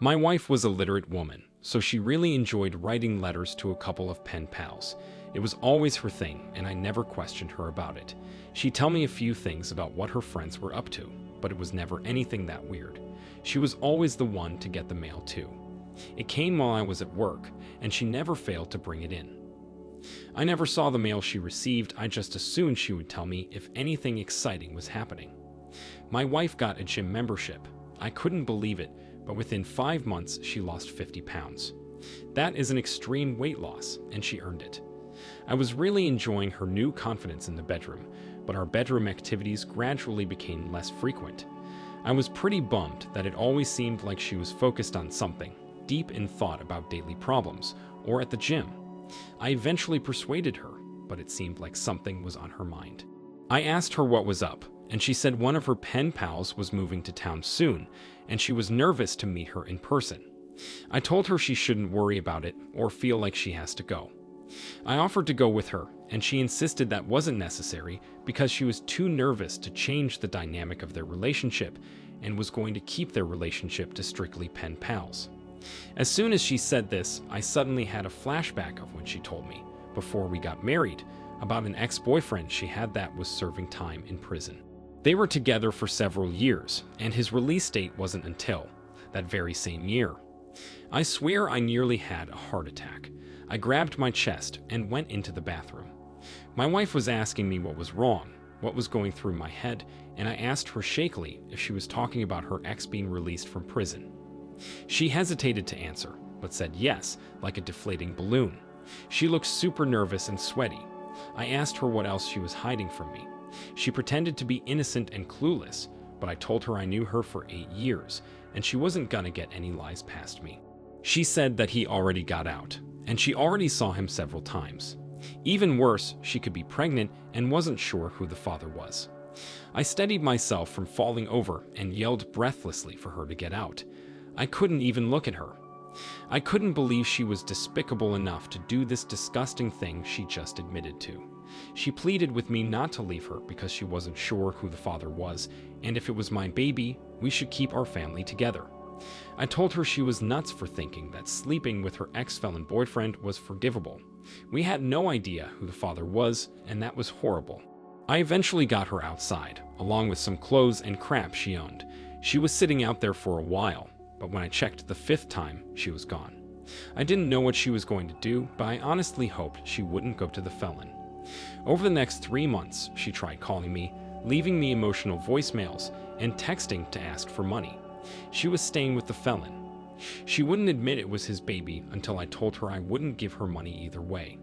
My wife was a literate woman, so she really enjoyed writing letters to a couple of pen pals. It was always her thing, and I never questioned her about it. She'd tell me a few things about what her friends were up to, but it was never anything that weird. She was always the one to get the mail too. It came while I was at work, and she never failed to bring it in. I never saw the mail she received, I just assumed she would tell me if anything exciting was happening. My wife got a gym membership. I couldn't believe it, but within 5 months she lost 50 pounds. That is an extreme weight loss, and she earned it. I was really enjoying her new confidence in the bedroom, but our bedroom activities gradually became less frequent. I was pretty bummed that it always seemed like she was focused on something, deep in thought about daily problems, or at the gym. I eventually persuaded her, but it seemed like something was on her mind. I asked her what was up, and she said one of her pen pals was moving to town soon, and she was nervous to meet her in person. I told her she shouldn't worry about it or feel like she has to go. I offered to go with her, and she insisted that wasn't necessary because she was too nervous to change the dynamic of their relationship and was going to keep their relationship to strictly pen pals. As soon as she said this, I suddenly had a flashback of when she told me, before we got married, about an ex-boyfriend she had that was serving time in prison. They were together for several years, and his release date wasn't until that very same year. I swear I nearly had a heart attack. I grabbed my chest and went into the bathroom. My wife was asking me what was wrong, what was going through my head, and I asked her shakily if she was talking about her ex being released from prison. She hesitated to answer, but said yes, like a deflating balloon. She looked super nervous and sweaty. I asked her what else she was hiding from me. She pretended to be innocent and clueless, but I told her I knew her for 8 years, and she wasn't gonna get any lies past me. She said that he already got out, and she already saw him several times. Even worse, she could be pregnant and wasn't sure who the father was. I steadied myself from falling over and yelled breathlessly for her to get out. I couldn't even look at her. I couldn't believe she was despicable enough to do this disgusting thing she just admitted to. She pleaded with me not to leave her because she wasn't sure who the father was, and if it was my baby, we should keep our family together. I told her she was nuts for thinking that sleeping with her ex-felon boyfriend was forgivable. We had no idea who the father was, and that was horrible. I eventually got her outside, along with some clothes and crap she owned. She was sitting out there for a while, but when I checked the 5th time, she was gone. I didn't know what she was going to do, but I honestly hoped she wouldn't go to the felon. Over the next 3 months, she tried calling me, leaving me emotional voicemails, and texting to ask for money. She was staying with the felon. She wouldn't admit it was his baby until I told her I wouldn't give her money either way.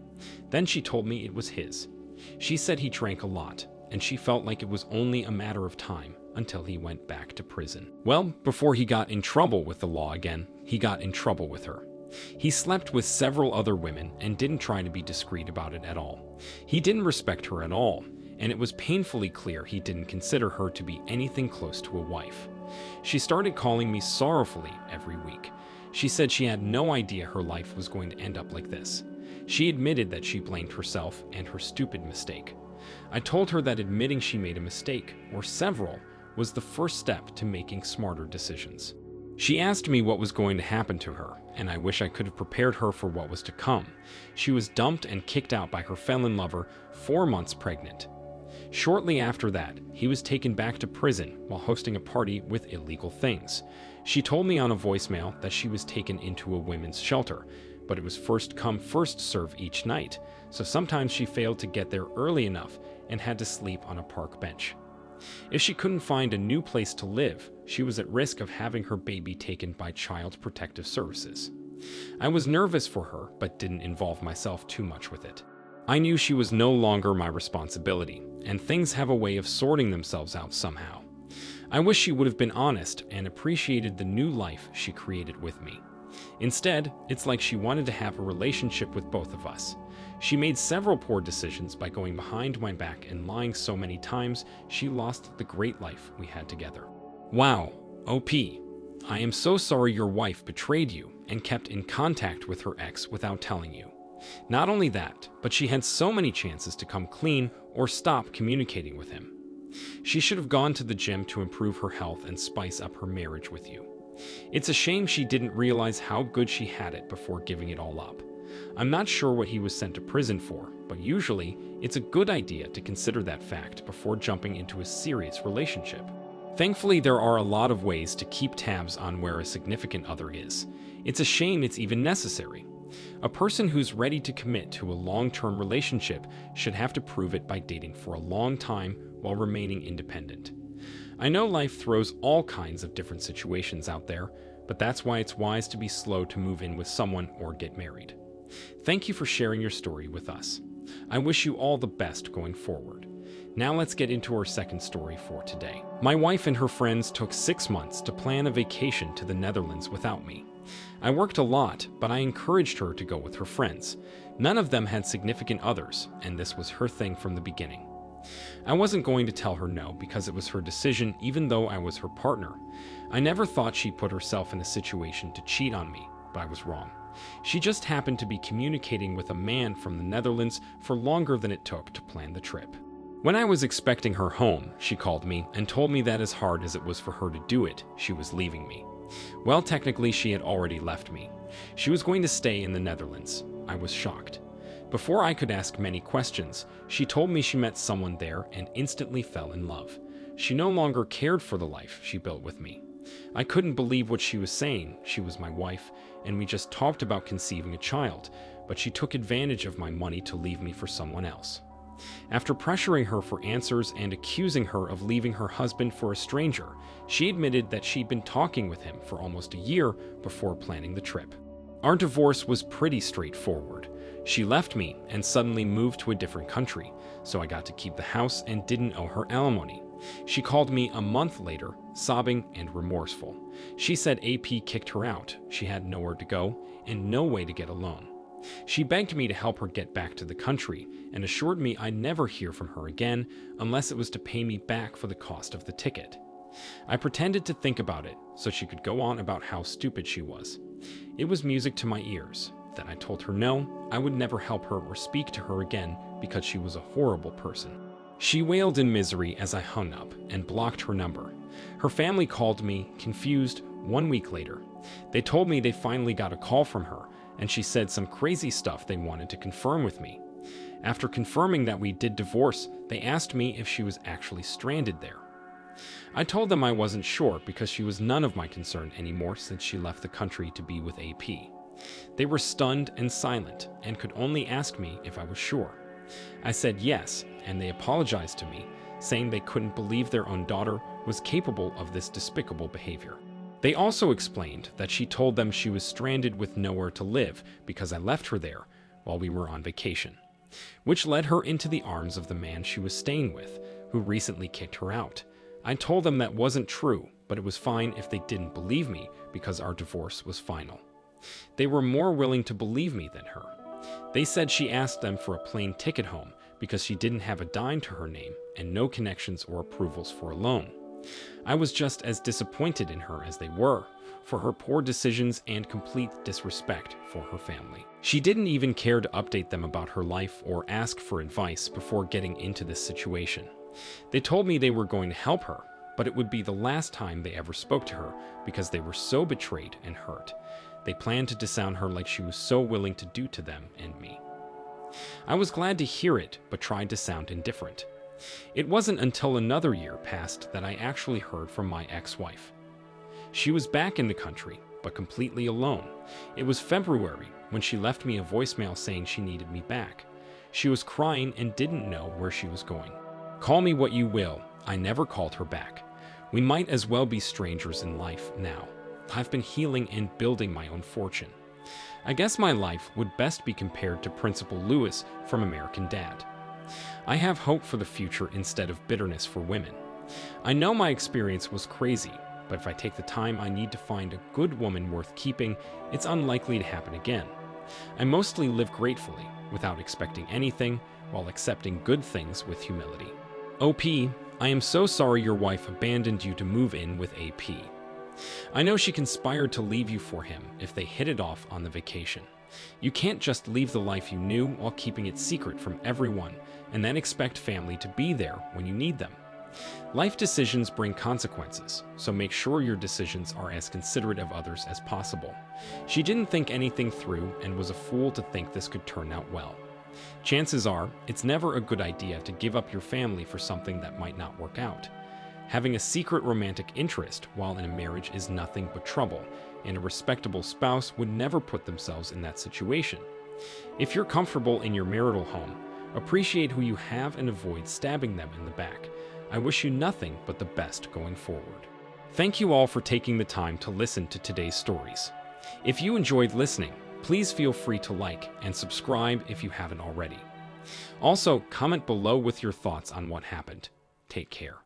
Then she told me it was his. She said he drank a lot, and she felt like it was only a matter of time until he went back to prison. Well, before he got in trouble with the law again, he got in trouble with her. He slept with several other women and didn't try to be discreet about it at all. He didn't respect her at all, and it was painfully clear he didn't consider her to be anything close to a wife. She started calling me sorrowfully every week. She said she had no idea her life was going to end up like this. She admitted that she blamed herself and her stupid mistake. I told her that admitting she made a mistake, or several, was the first step to making smarter decisions. She asked me what was going to happen to her, and I wish I could have prepared her for what was to come. She was dumped and kicked out by her felon lover, 4 months pregnant. Shortly after that, he was taken back to prison while hosting a party with illegal things. She told me on a voicemail that she was taken into a women's shelter, but it was first come, first serve each night, so sometimes she failed to get there early enough and had to sleep on a park bench. If she couldn't find a new place to live, she was at risk of having her baby taken by Child Protective Services. I was nervous for her, but didn't involve myself too much with it. I knew she was no longer my responsibility, and things have a way of sorting themselves out somehow. I wish she would have been honest and appreciated the new life she created with me. Instead, it's like she wanted to have a relationship with both of us. She made several poor decisions by going behind my back and lying so many times she lost the great life we had together. Wow, OP. I am so sorry your wife betrayed you and kept in contact with her ex without telling you. Not only that, but she had so many chances to come clean or stop communicating with him. She should have gone to the gym to improve her health and spice up her marriage with you. It's a shame she didn't realize how good she had it before giving it all up. I'm not sure what he was sent to prison for, but usually it's a good idea to consider that fact before jumping into a serious relationship. Thankfully, there are a lot of ways to keep tabs on where a significant other is. It's a shame it's even necessary. A person who's ready to commit to a long-term relationship should have to prove it by dating for a long time while remaining independent. I know life throws all kinds of different situations out there, but that's why it's wise to be slow to move in with someone or get married. Thank you for sharing your story with us. I wish you all the best going forward. Now let's get into our second story for today. My wife and her friends took 6 months to plan a vacation to the Netherlands without me. I worked a lot, but I encouraged her to go with her friends. None of them had significant others, and this was her thing from the beginning. I wasn't going to tell her no because it was her decision, even though I was her partner. I never thought she put herself in a situation to cheat on me, but I was wrong. She just happened to be communicating with a man from the Netherlands for longer than it took to plan the trip. When I was expecting her home, she called me and told me that as hard as it was for her to do it, she was leaving me. Well, technically, she had already left me. She was going to stay in the Netherlands. I was shocked. Before I could ask many questions, she told me she met someone there and instantly fell in love. She no longer cared for the life she built with me. I couldn't believe what she was saying. She was my wife, and we just talked about conceiving a child, but she took advantage of my money to leave me for someone else. After pressuring her for answers and accusing her of leaving her husband for a stranger, she admitted that she'd been talking with him for almost a year before planning the trip. Our divorce was pretty straightforward. She left me and suddenly moved to a different country, so I got to keep the house and didn't owe her alimony. She called me a month later, sobbing and remorseful. She said AP kicked her out, she had nowhere to go, and no way to get a loan. She begged me to help her get back to the country and assured me I'd never hear from her again unless it was to pay me back for the cost of the ticket. I pretended to think about it so she could go on about how stupid she was. It was music to my ears. Then I told her no, I would never help her or speak to her again because she was a horrible person. She wailed in misery as I hung up and blocked her number. Her family called me, confused, 1 week later. They told me they finally got a call from her, and she said some crazy stuff they wanted to confirm with me. After confirming that we did divorce, they asked me if she was actually stranded there. I told them I wasn't sure because she was none of my concern anymore since she left the country to be with AP. They were stunned and silent and could only ask me if I was sure. I said yes, and they apologized to me, saying they couldn't believe their own daughter was capable of this despicable behavior. They also explained that she told them she was stranded with nowhere to live because I left her there while we were on vacation, which led her into the arms of the man she was staying with, who recently kicked her out. I told them that wasn't true, but it was fine if they didn't believe me because our divorce was final. They were more willing to believe me than her. They said she asked them for a plane ticket home because she didn't have a dime to her name and no connections or approvals for a loan. I was just as disappointed in her as they were, for her poor decisions and complete disrespect for her family. She didn't even care to update them about her life or ask for advice before getting into this situation. They told me they were going to help her, but it would be the last time they ever spoke to her because they were so betrayed and hurt. They planned to disown her like she was so willing to do to them and me. I was glad to hear it, but tried to sound indifferent. It wasn't until another year passed that I actually heard from my ex-wife. She was back in the country, but completely alone. It was February when she left me a voicemail saying she needed me back. She was crying and didn't know where she was going. Call me what you will, I never called her back. We might as well be strangers in life now. I've been healing and building my own fortune. I guess my life would best be compared to Principal Lewis from American Dad. I have hope for the future instead of bitterness for women. I know my experience was crazy, but if I take the time I need to find a good woman worth keeping, it's unlikely to happen again. I mostly live gratefully, without expecting anything, while accepting good things with humility. OP, I am so sorry your wife abandoned you to move in with AP. I know she conspired to leave you for him if they hit it off on the vacation. You can't just leave the life you knew while keeping it secret from everyone and then expect family to be there when you need them. Life decisions bring consequences, so make sure your decisions are as considerate of others as possible. She didn't think anything through and was a fool to think this could turn out well. Chances are, it's never a good idea to give up your family for something that might not work out. Having a secret romantic interest while in a marriage is nothing but trouble, and a respectable spouse would never put themselves in that situation. If you're comfortable in your marital home, appreciate who you have and avoid stabbing them in the back. I wish you nothing but the best going forward. Thank you all for taking the time to listen to today's stories. If you enjoyed listening, please feel free to like and subscribe if you haven't already. Also, comment below with your thoughts on what happened. Take care.